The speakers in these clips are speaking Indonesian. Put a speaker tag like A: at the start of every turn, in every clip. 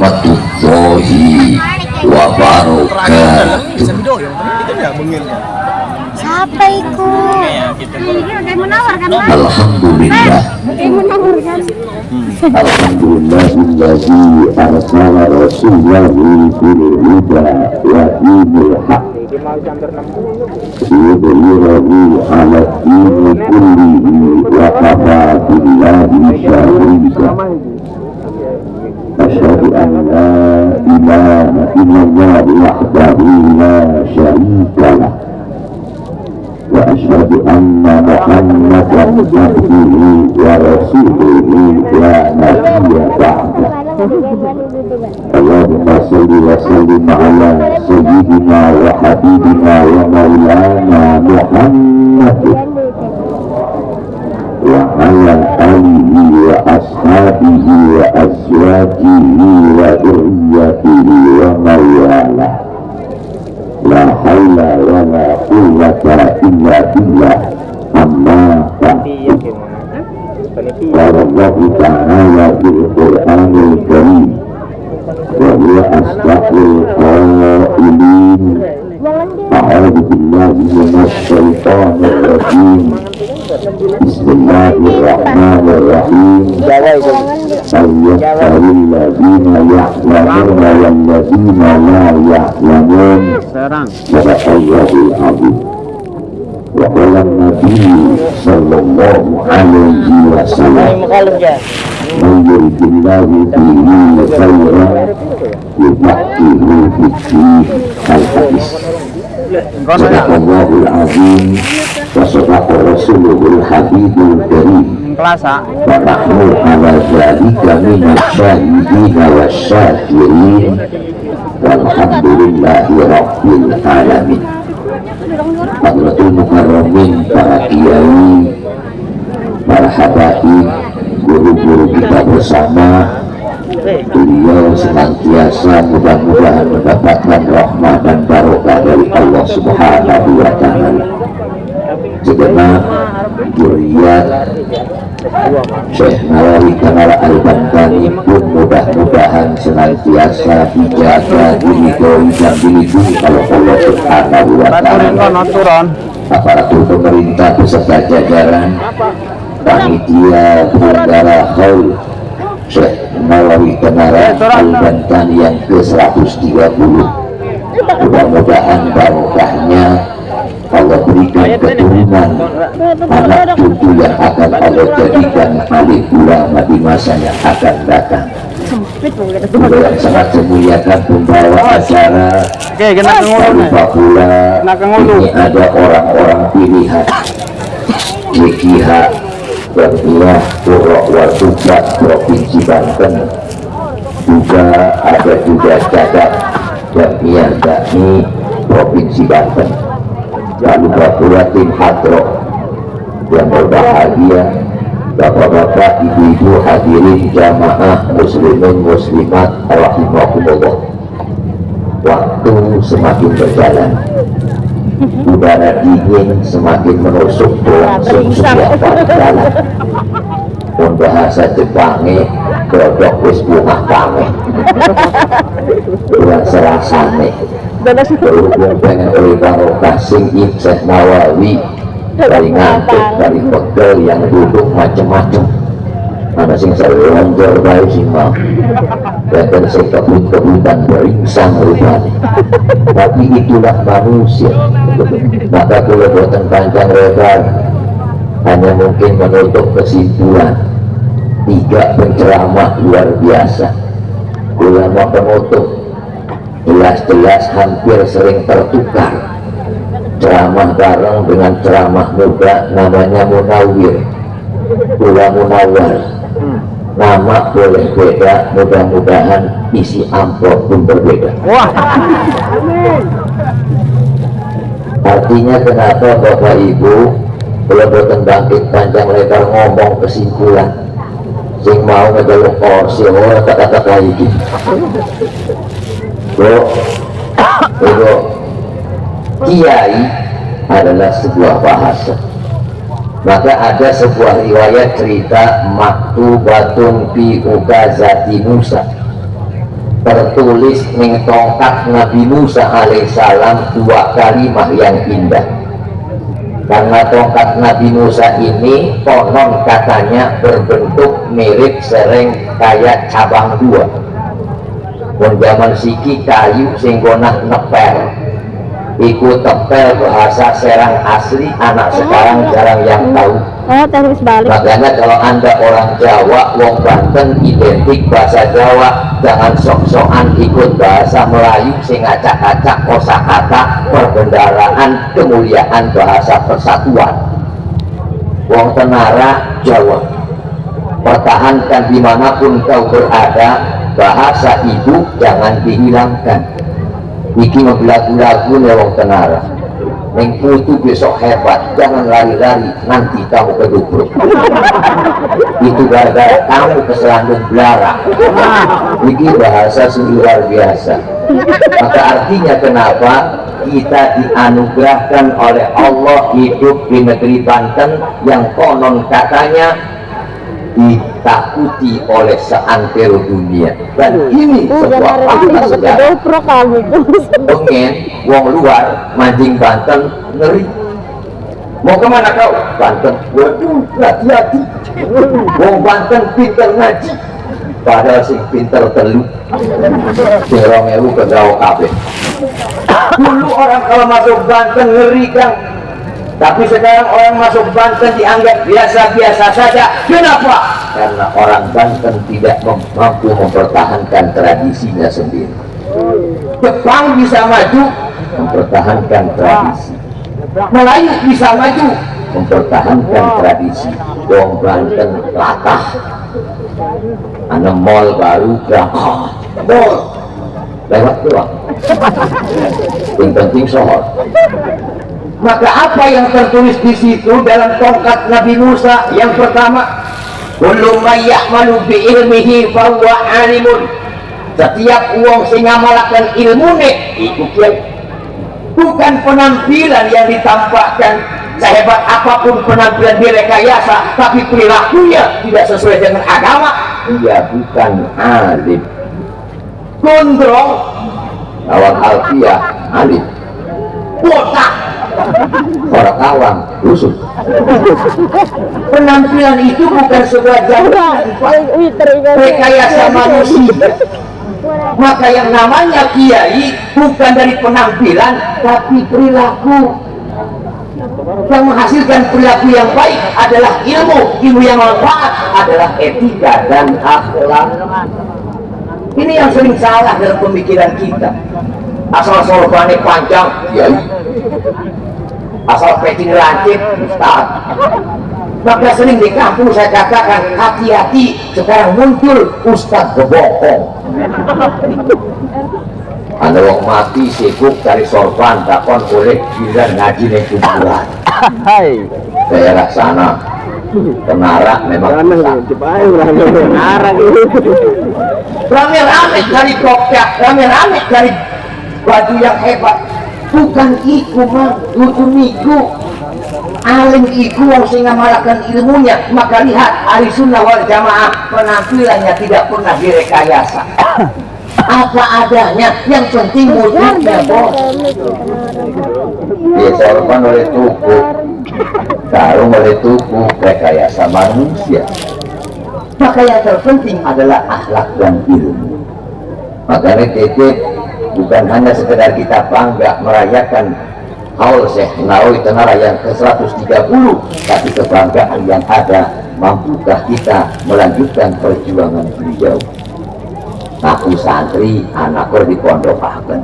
A: warahmatullahi wabarakatuh.
B: Siapa itu?
A: Alhamdulillah. Alhamdulillahilladzi arsala rasulahu bil huda wa dinil haq liyudhhirahu 'ala dini kullihi wa kafa billahi shahida. Asyhadu an la ilaha illallah wahdahu la syarika lah wa asyhadu anna Muhammadan abduhu wa rasuluhu la nabiyya ba'da. Allahumma shalli wa sallim ala sayyidina wa habibina wa maulana Muhammad wa ala alihi wa ashabihi wa azwajihi wa dhurriyyatihi wa mawalah. La haula wa la quwwata illa billah. Amma ba'du. Qala Allahu ta'ala fil Qur'anil Karim wa huwa asdaqul qailin. A'udzu billahi minasy syaithanir rajim. Bismillahirrahmanirrahim. Ayyuhal ladzina ya'lamuna wal ladzina la ya'lamun. Sadaqallahul azim. Wa qala an-nabiy sallallahu alaihi wasallam, man yuridillahu bihi khairan yufaqihuhu fid-din. Al-hadis. Sadaqallahul azim wa sadaqa rasuluhul habibul karim. Wa nahnu ala dzalika minasyahidina wasyakirin. Walhamdulillahi rabbil alamin. Hadratul mukarramin, para kiai, para habaib, guru-guru kita bersama, beliau senantiasa mudah-mudahan mendapatkan rahmat dan barokah dari Allah Subhanahu wa Ta'ala. Segenap zuriat Syekh Nawawi Kamal Al-Bantani pun mudah-mudahan senantiasa dijaga, diridhoi dan dilindungi oleh Allah Subhanahu wa Ta'ala. Aparatur pemerintah beserta jajaran panitia penyelenggara haul Syekh Nawawi Kamal Al-Bantani yang ke-130, mudah-mudahan barokahnya Allah berikan keturunan anak cucu yang akan Allah jadikan alim ulama di masa yang akan datang. Beliau yang sangat memuliakan pembawa acara, lupa pula ini ada orang-orang pilihan YKH Berniah Purok Wartubat Provinsi Banten, juga ada juga Cadat dan Miyazaki Provinsi Banten. Lalu Bapak tim hadroh yang berbahagia, bapak-bapak, ibu-ibu, hadirin jamaah muslimin muslimat rahimakumullah. Waktu semakin berjalan, udara dingin semakin menusuk tulang setiap jalan. Pun bahasa Jepangnya godok wis bunga kame bulan serasane. Berhubung pengen oleh barokah sing Syekh Nawawi, dari ngantuk, dari pegel yang duduk macam-macam, mana sing selonjor baik sing mau dan sing kebut-kebutan beringsang rupanya. Tapi itulah manusia. Maka kalau boten panjang lebar, hanya mungkin menutup kesimpulan 3 penceramah luar biasa, ulama penutup jelas-jelas hampir sering tertukar ceramah bareng dengan ceramah muda, namanya Munawir, Pula Munawar. Nama boleh beda, mudah-mudahan isi amplop pun berbeda. Artinya kenapa Bapak Ibu kalau boten bangkit panjang lebar ngomong kesimpulan, sing mau ngejaluk kursi orang kata-kata kayak gitu. Bro, kiai adalah sebuah bahasa. Maka ada sebuah riwayat cerita maktubatun fi ukazati Musa. tertulis ning tongkat Nabi Musa alaihissalam dua kalimat yang indah. Karena tongkat Nabi Musa ini konon katanya berbentuk mirip sering kayak cabang dua. Pun zaman siki kayu singgonah nepel, iku tepel bahasa Serang asli, anak sekarang jarang yang tahu.
B: Terus balik.
A: Makanya kalau anda orang Jawa, wong Banten identik bahasa Jawa, jangan sok-sokan ikut bahasa Melayu sing acak-acak kosakata perbendaraan kemuliaan bahasa persatuan. Wong Tenara Jawa, pertahankan dimanapun kau berada, bahasa ibu jangan dihilangkan. Iki lagu-lagu wong Tenara. Neng putu besok hebat, jangan lari-lari, nanti kamu kedubruk. Itu gara-gara kamu keselandung belara. Ini bahasa luar biasa. Maka artinya kenapa kita dianugerahkan oleh Allah hidup di negeri Banten yang konon katanya ditakuti oleh seantero dunia, dan ini sebuah fakta sejarah. Pengen wong luar mancing Banten ngeri. Mau kemana kau? Banten. Waduh, hati-hati. Wong Banten pinter ngaji, padahal sing pinter telu. Serong ewu ke Jawa kabeh. Dulu orang kalau masuk Banten ngeri kan. Tapi sekarang orang masuk Banten dianggap biasa-biasa saja. Kenapa? Karena orang Banten tidak mampu mempertahankan tradisinya sendiri. Jepang bisa maju, mempertahankan tradisi. Melayu bisa maju, mempertahankan tradisi. Wong Banten latah. Ada mall baru, berangkat. Mall lewat doang. Yang penting sohor. Maka apa yang tertulis di situ dalam tongkat Nabi Musa? Yang pertama, kullu may ya'malu bi ilmihi fa huwa alimun. Setiap wong sing ngamalaken ilmune iku kiai. Bukan penampilan yang ditampakkan, sehebat apapun penampilan direkayasa, tapi perilakunya tidak sesuai dengan agama, dia bukan alim. Gondrong lawan alfiah alim, botak orang awam rusuh. Penampilan itu bukan sebuah jaminan rekayasa manusia. Maka yang namanya kiai bukan dari penampilan, tapi perilaku. Yang menghasilkan perilaku yang baik adalah ilmu. Ilmu yang manfaat adalah etika dan akhlak. Ini yang sering salah dalam pemikiran kita. Asal sorbannya panjang, kiai. Asal peci lancip, ustaz. Maka sering di kampung saya katakan, hati-hati, sekarang muncul ustaz berbohong. Ada orang mati sibuk cari sorban, takon boleh bila ngaji di kuburan. Daerah sana Tenara memang rame-rame cari kopiah, rame-rame cari baju yang hebat. Bukan iku mah, niku alim iku yang sing ngamalakan ilmunya. Maka lihat ahli sunnah wal jamaah, penampilannya tidak pernah direkayasa. Apa adanya, yang penting wujudnya bos. Dia sorban oleh tubuh, sarung oleh tubuh, rekayasa manusia. Maka yang terpenting adalah akhlak dan ilmu. Makanya titip bukan hanya sekedar kita bangga merayakan Haul Syekh Nawawi Tenara yang ke-130, tapi kebanggaan yang ada, mampukah kita melanjutkan perjuangan beliau. Aku santri, anakku di pondok akan.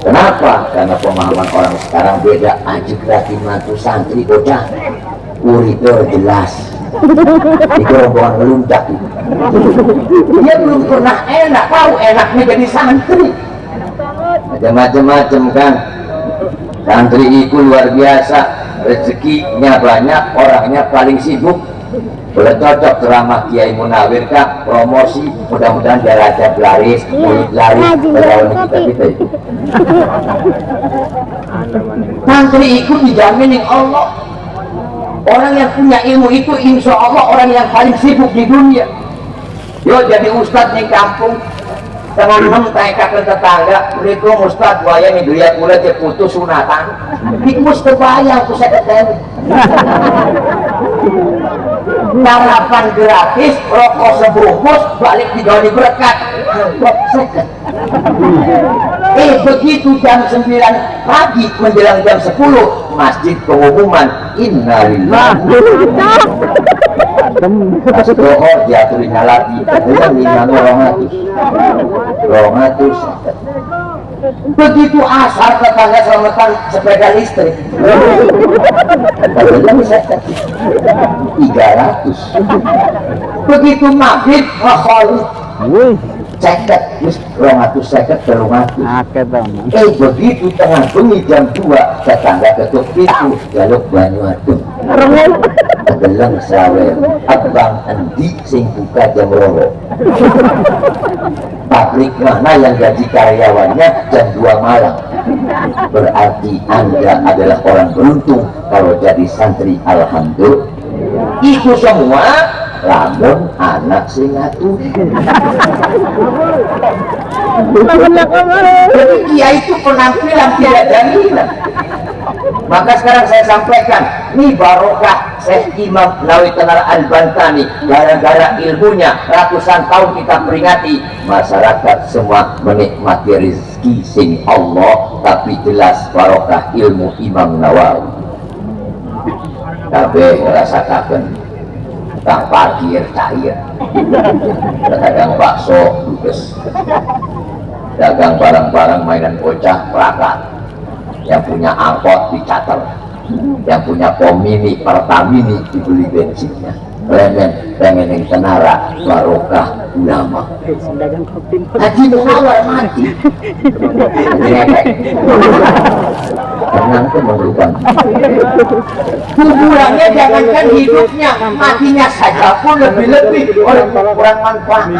A: Kenapa? Karena pemahaman orang sekarang beda. Anjir lagi mantu santri bocah urido jelas. Itu rombongan meluncat. Dia belum pernah enak, tahu enaknya jadi santri. Macam-macam kan. Santri itu luar biasa, rezekinya banyak, orangnya paling sibuk. Boleh cocok ceramah Kiai Munawir kah, promosi, mudah-mudahan derajat laris, mulut laris, pegawai kita itu. Santri itu dijamin oleh Allah. Orang yang punya ilmu itu insya Allah orang yang paling sibuk di dunia. Yo jadi ustadz di kampung, Tengah tengkakan tetangga mereka Ustaz buaya nih dia kulit dia putus sunatan ikus kebayang aku saya ketemu sarapan gratis rokok sebungkus balik di Doni berkat begitu jam 9 pagi menjelang jam 10 masjid pengumuman innalillah pas dohor diaturin lagi dengan 500 begitu asar tetangga selamatan sepeda listrik 300 begitu maghrib seket wis 250 begitu tengah bengi jam 2 tetangga ketuk pintu jaluk banyu adem tegeleng sawe abang endi sing buka jam 2 pabrik mana yang gaji karyawannya jam 2 malam berarti Anda adalah orang beruntung kalau jadi santri alhamdulillah itu semua lamun anak sing ngatu. Jadi kiai itu penampilan tidak jaminan. Maka sekarang saya sampaikan, ini barokah Syekh Imam Nawawi Tenar Al-Bantani, gara-gara ilmunya ratusan tahun kita peringati masyarakat semua menikmati rezeki sing Allah, tapi jelas barokah ilmu Imam Nawawi. Kabeh rasakan tak parkir cair, dagang bakso ludes, dagang barang-barang mainan bocah perangkat, yang punya angkot dicater, yang punya pom mini Pertamini dibeli bensinnya, pengen yang tenara barokah ulama. Haji Muhammad mati tenang itu memerlukan kuburannya jangankan hidupnya, matinya saja pun lebih-lebih orang kurang manfaat.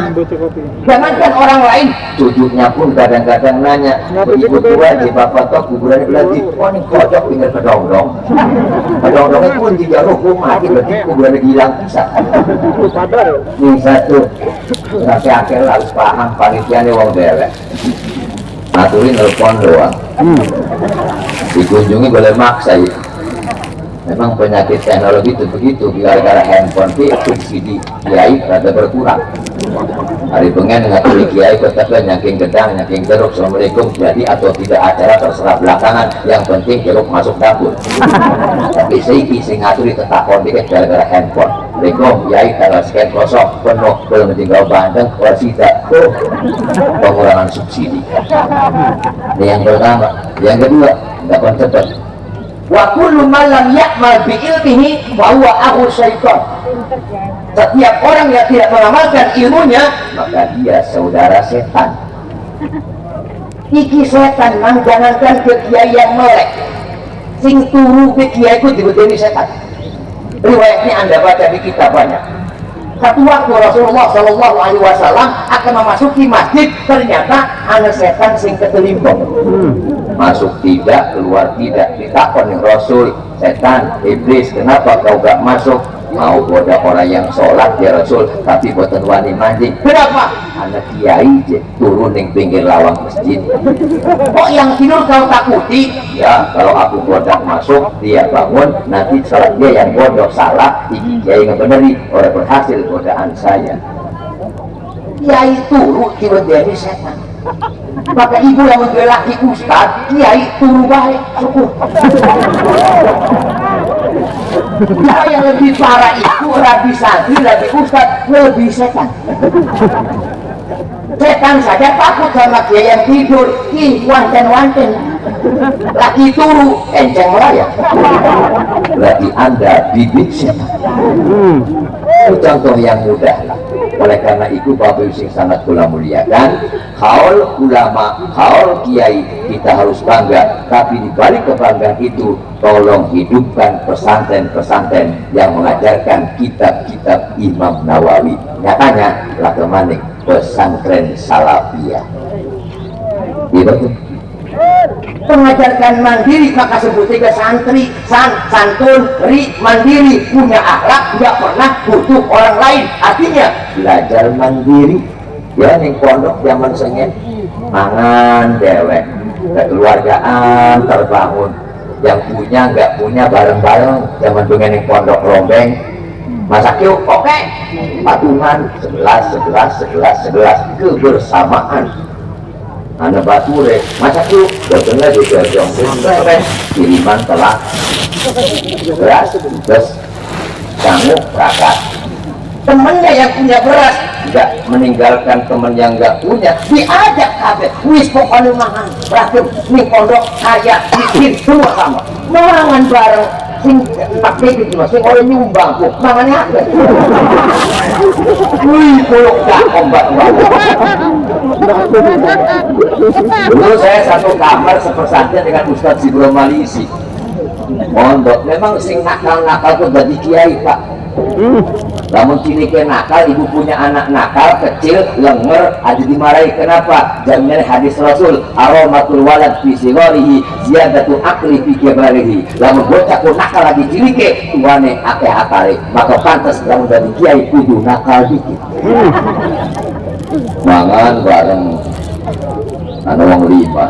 A: Jangankan orang lain, cucunya pun kadang-kadang nanya, ibu tua di bapak tok kuburannya berarti oh ini kocok tinggal kedong-dong kedong-dongnya pun tidak hukum mati berarti kuburannya hilang bisa. Ini satu sampai akhir harus paham panitianya wong dewek aturin telepon doang dikunjungi boleh maksa ya. Memang penyakit teknologi itu begitu, gara-gara handphone subsidi kiai rada berkurang. Hari pengen ngaturi kiai kota nyaking gedang, nyaking jeruk, assalamualaikum jadi atau tidak acara terserah belakangan, yang penting jeruk masuk dapur. Tapi saya ngaturi tetap kondiket gara-gara handphone. Assalamualaikum kiai tanggal sekian kosong penuh belum tinggal bandeng tidak pengurangan subsidi. Ini yang pertama. Yang kedua dapat cepat. Wa kullu man lam ya'mal bi ilmihi fa huwa akhu syaitan. Setiap orang yang tidak mengamalkan ilmunya maka dia saudara setan. Iki setan mang jangankan ke kiai yang melek, sing turu ke kiai ku dibedeni setan. Riwayatnya Anda baca di kitab banyak. Satu waktu Rasulullah Shallallahu Alaihi Wasallam akan memasuki masjid, ternyata ada setan sing ketelimbang. Masuk tidak, keluar tidak. Ditakoni Rasul, setan, iblis, kenapa kau gak masuk? Mau goda orang yang sholat ya Rasul, tapi boten wani mancing. Kenapa? Anak kiai turun di pinggir lawang masjid. Oh yang tidur kau takuti? Ya kalau aku goda masuk, dia bangun, nanti sholat dia yang godok salah, iki kiai ngebeneri, orang berhasil godaan saya. Kiai turun diwedeni setan. Maka ibu yang membelaki ustaz, kiai turu baik, syukur. Yang lebih parah itu rabi santri, rabi ustaz, lebih setan. Setan saja takut sama kiai yang tidur, wanten-wanten. Lagi turu, enceng melayang. Berarti Anda bibit setan. Itu contoh yang mudah lah. Oleh karena itu Bapak Ibu sangat kula muliakan, haul ulama, haul kiai kita harus bangga, tapi di balik kebanggaan itu tolong hidupkan pesantren-pesantren yang mengajarkan kitab-kitab Imam Nawawi. Nyatanya lah kemaning pesantren Salafiyah. Gitu. Mengajarkan mandiri maka sebutnya santri, santun, mandiri, punya akhlak, tidak pernah butuh orang lain. Artinya belajar mandiri. ya ning pondok zaman sengit mangan dewek, kekeluargaan terbangun, yang punya nggak punya bareng-bareng zaman dongeng ning pondok rombeng masak yuk oke patungan 11 kebersamaan anak bature masak yuk botolnya juga jong kiriman telak beras terus kamu perangkat temennya yang punya beras nggak meninggalkan temen yang nggak punya, diajak kabeh wis pokoknya mangan berakhir nih pondok kaya miskin semua sama mangan bareng sing tak pikir cuma sing oleh nyumbang kok mangannya apa wih puluk gak kombat dulu saya satu kamar sepersaja dengan Ustadz Zibro Malisi pondok memang sing nakal-nakal tuh jadi kiai pak. Namun kini ke nakal, ibu punya anak nakal kecil lenger aja dimarahi. Kenapa? Jaminan hadis Rasul aromatul walad fi sigarihi ziyadatul akli fi kibarihi. Namun bocah ku nakal lagi cilik tuane akeh akale, maka pantas lamun dari kiai kudu nakal dikit. Mangan bareng anu wong lima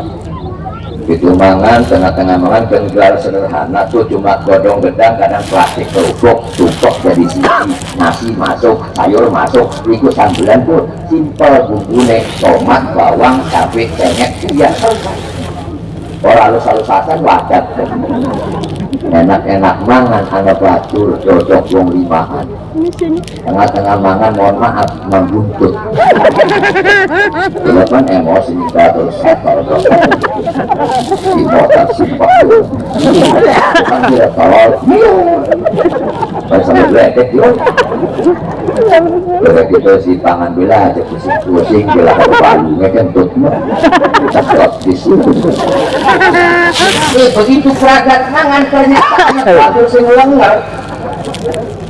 A: itu mangan tengah-tengah mangan kan gelar sederhana tuh cuma godong gedang kadang plastik kerupuk tumpuk jadi sisi nasi masuk sayur masuk ikut sambilan tuh simpel bumbune tomat bawang cabai cengek ya orang halus-halusan wadah enak-enak mangan anak batur cocok wong limaan tengah-tengah mangan mohon maaf membuntut telepon emosi kita terus di motor simpah kan dia tolol sampai ledek yuk kayak gitu si tangan bila aja pusing-pusing bila kepalanya kan tutmu kita praktis begitu peragat mangan ternyata anak batur sing lenger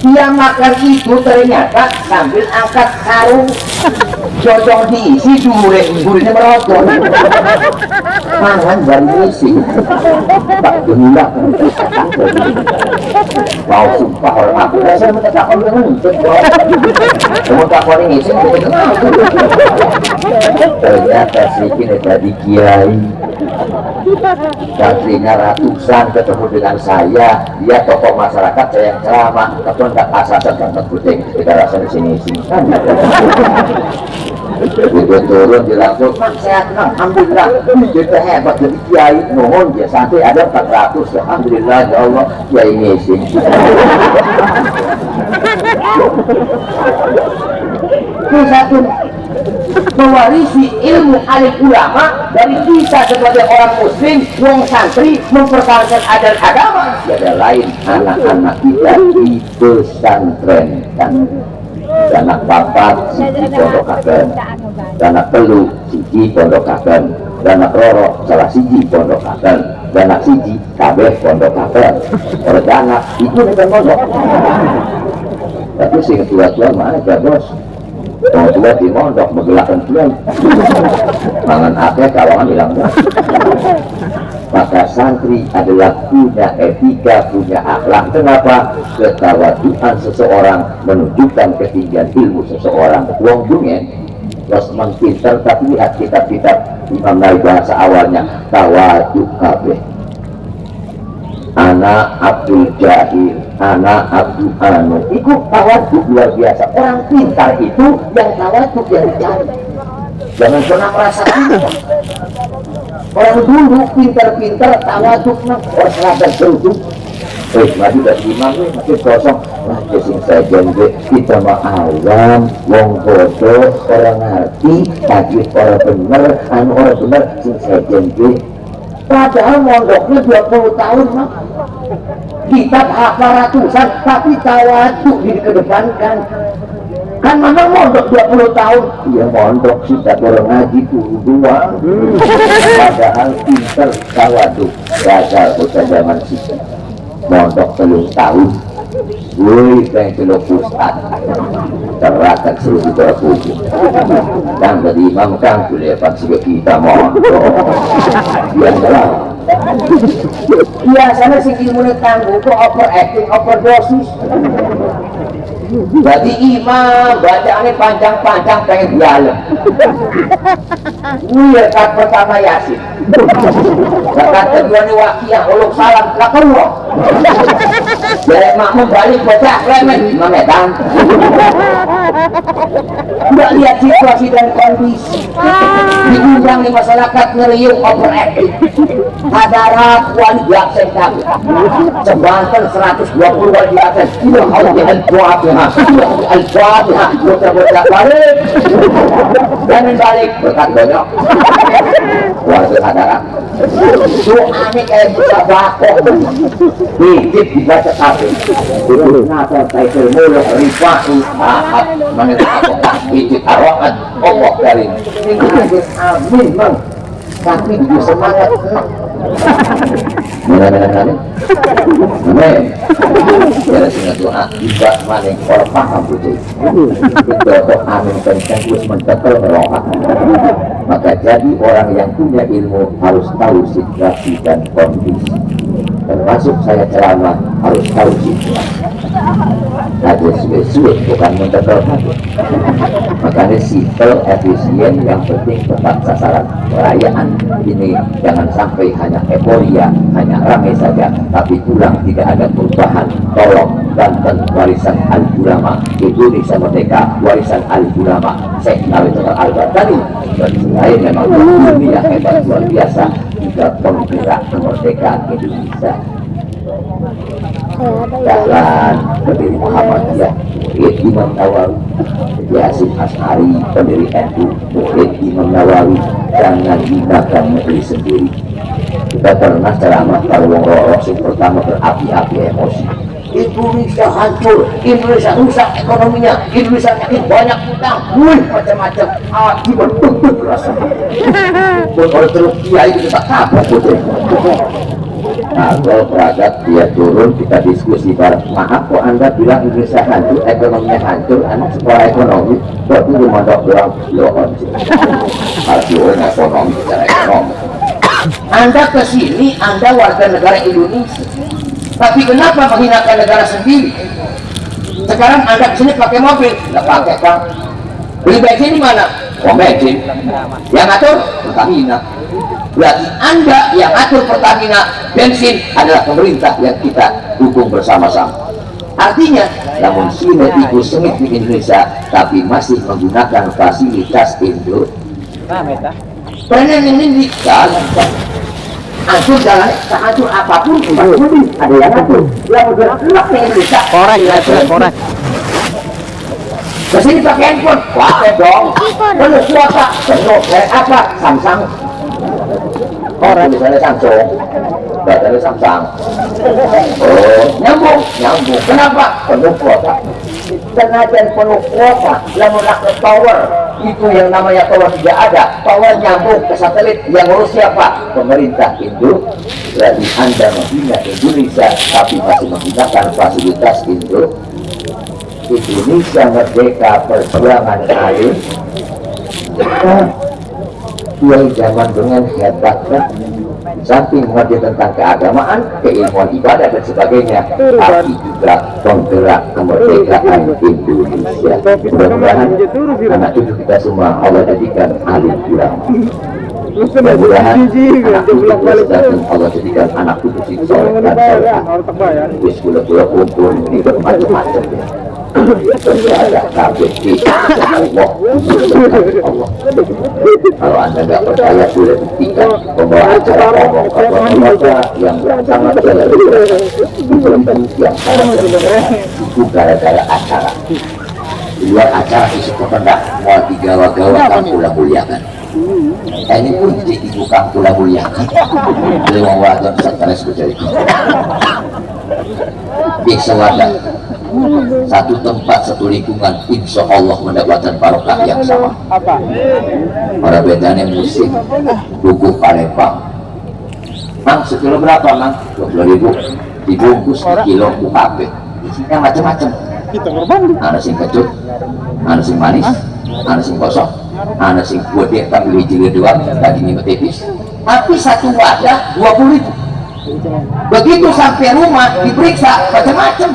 A: dia makan itu ternyata sambil angkat karung cocok diisi durinya merokok mangan dan isi tak gila mau sumpah orang aku saya minta takon dengan kamu takon ini sih ternyata si kini tadi kiai santrinya ratusan ketemu dengan saya dia tokoh masyarakat saya yang ceramah tapi enggak kasasan kan kucing kita rasa di sini begitu turun di langsung sehat nang alhamdulillah kita hebat jadi kiai mohon dia sampai ada 400 alhamdulillah ya Allah kiai ngising satu mewarisi ilmu alim ulama dari kita sebagai orang muslim wong santri mempertahankan ajaran agama tiada lain anak-anak kita dipesantrenkan anak bapak siji pondokaken anak telu siji pondokaken anak roro salah siji pondokaken anak siji kabeh pondokaken oleh anak itu dengan pondok tapi sing tua-tua mana ya bos orang tua di mondok menggelakkan tuan mangan akeh kawangan hilang maka santri adalah punya etika, punya akhlak. Kenapa? Ketawaduan seseorang menunjukkan ketinggian ilmu seseorang. Wong dungen terus mengpinter tapi lihat kitab-kitab Imam Nawawi bahasa awalnya tawadu kabeh anak Abdul Jahil anak Abdul Anu itu tawaduk luar biasa. Orang pintar itu yang tawaduk yang dicari, jangan pernah merasa orang dulu pintar-pintar tawaduk orang selatan dulu maju dari imam masih kosong nah kesing saja kita mah awam wong bodoh orang ngerti tajwid orang bener anu orang bener sing saja padahal mondoknya 20 tahun mah kitab hafal ratusan tapi tawaduk dikedepankan kan memang mondok 20 tahun iya mondok kita orang ngaji dulu doang padahal pinter tawaduk dasar bocah zaman kita mondok 3 tahun wih pengen celok ustad terrakan seluruh juga buku dan dari imam kan kuliah juga kita mondok yang dalam biasanya sih ilmu tangguh itu overacting, overdosis. Jadi imam bacaannya panjang-panjang pengen dialem. Iya kan pertama Yasin. Zakat kedua nih wakiyah uluk salam lakon loh. Jadi makmum balik baca remen Imam Edan. Nggak lihat situasi dan kondisi. Diundang di masyarakat ngeriung overacting. Hadarat wali absen kami. Sebanten 120 wali absen. Iya Allah al-Fatihah. Al-Fatihah. Bocah-bocah balik. Dan balik berkat banyak. Warga hadarat. Doanya kayak buka bakok. Dikit dibaca kabel. Itu nata taikul muluk rifa'i ahad. Menetapkan ijit arwa'at Allah karim. Amin bang. Tapi di semangat benar-benar amin. Jadi singa doa juga mana orang paham putih. Itu amin kencang terus mencekel merokat. Maka jadi orang yang punya ilmu harus tahu situasi dan kondisi. Termasuk saya ceramah harus tahu situasi. Ada sulit bukan mencekel saja. Makanya simple, efisien, yang penting tepat sasaran. Perayaan ini jangan sampai hanya euforia, hanya ramai saja, tapi pulang tidak ada perubahan. Tolong Banten warisan al-ulama, Indonesia merdeka warisan al-ulama. Syekh Nawawi Al-Albani lain memang dunia hebat luar biasa, juga penggerak kemerdekaan Indonesia. Dahlan pendiri Muhammadiyah, murid Imam Nawawi, Yasin Ash'ari pendiri NU, murid Imam Nawawi. Jangan gunakan negeri sendiri. Kita pernah ceramah kalau wong rorok sing pertama berapi-api emosi. Indonesia hancur, Indonesia rusak ekonominya, Indonesia makin banyak hutang, macam-macam. Akibat betul rasanya. Buat orang terus kiai kita kapok betul. Nah, kalau peragat dia turun, kita diskusi bareng. Maaf kok Anda bilang Indonesia hancur, ekonominya hancur, anak sekolah ekonomi, kok itu dimodok bilang loh, harus ekonomi secara ekonomi. Anda kesini, Anda warga negara Indonesia, tapi kenapa menghinakan negara sendiri? Sekarang Anda kesini pakai mobil, nggak pakai Kang. Beli bensin di mana? Oh bensin. Yang ngatur Pertamina. Berarti Anda yang atur Pertamina bensin adalah pemerintah yang kita dukung bersama-sama. Artinya, namun sini ikut sengit di Indonesia, tapi masih menggunakan fasilitas Indo. Karena ini jalan, atur jalan, atur apapun, ada yang atur. Yang bergerak di Indonesia. Korek, korek. Kesini pakai handphone, pakai dong. Kalau suaka, penuh apa? Samsung. Orang misalnya Samsung, baterainya Samsung. Oh, nyambung. Kenapa? Penuh kuota. Senajan penuh kuota, lalu ke tower, itu yang namanya tower tidak ada. Tower nyambung ke satelit, yang ngurus siapa? Pemerintah Indo. Berarti Anda membina Indonesia, tapi masih menggunakan fasilitas Indo. Indonesia merdeka perjuangan air. Kiai zaman dengan hebatnya, samping mengerti tentang keagamaan, keilmuan ibadah dan sebagainya, tapi juga penggerak kemerdekaan Indonesia. Mudah-mudahan anak cucu kita semua Allah jadikan alim ulama. Mudah-mudahan anak cucu kita Allah jadikan anak cucu si soleh dan soleh. Wis kula-kula kumpul ikut macam-macam ya. Percaya kabeh Allah. Kalau Anda nggak percaya, boleh buktikan pembawa acara ngomong apa yang sangat jelas yang sangat jelas itu gara-gara acara. Di luar acara isu kependak mau digawa-gawa Kangkula muliakan. Ini pun jadi ibu Kangkula muliakan. Lewang wadon stres berjadi. Bisa wadah. Satu tempat, satu lingkungan, insya Allah mendapatkan barokah yang sama. Para bedanya musik, buku Palembang. Mang, sekilo berapa Mang? 20.000. Dibungkus kilo UKP. Isinya macam-macam. Ada sing kecut, ada sing manis, ada sing kosong, ada sing gede tapi jilid doang, dagingnya tipis. tapi satu wadah 20.000. Begitu sampai rumah diperiksa macam-macam,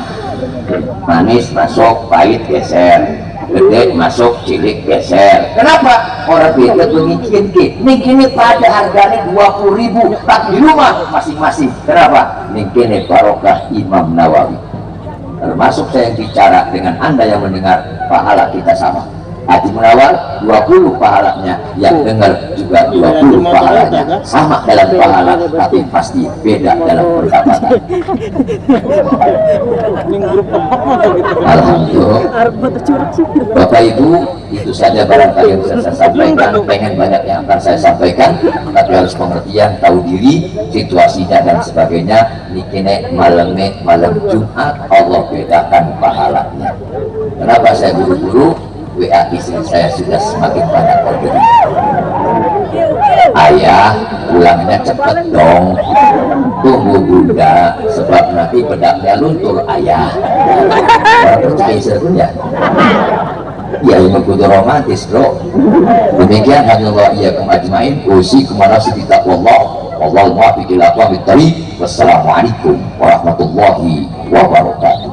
A: manis masuk, pahit geser, gede masuk, cilik geser. Kenapa? Orang beda pemikiran ini pada harganya 20.000, tapi di rumah masing-masing. Kenapa? Ini barokah Imam Nawawi. Termasuk saya bicara dengan Anda yang mendengar, pahala kita sama. Haji Munawar 20 pahalanya, yang dengar juga 20 pahalanya, sama dalam pahala, tapi pasti beda dalam pendapatan. Alhamdulillah. Bapak Ibu, itu saja barangkali yang bisa saya sampaikan. Pengen banyak yang akan saya sampaikan, tapi harus pengertian, tahu diri, situasinya dan sebagainya. Nikine malamnya malam Jumat, Allah bedakan pahalanya. Kenapa saya buru-buru? WA istri saya sudah semakin banyak order. Ayah, pulangnya cepat dong. Tunggu bunda, sebab nanti bedaknya luntur ayah. Orang percaya sebetulnya. Ya ini kudu romantis bro. Demikian hamdulillah iyyakum ajmain. Usikum wa nafsi bi taqwallah. Wallahu muwaffiq ila aqwamit thariq. Wassalamualaikum warahmatullahi wabarakatuh.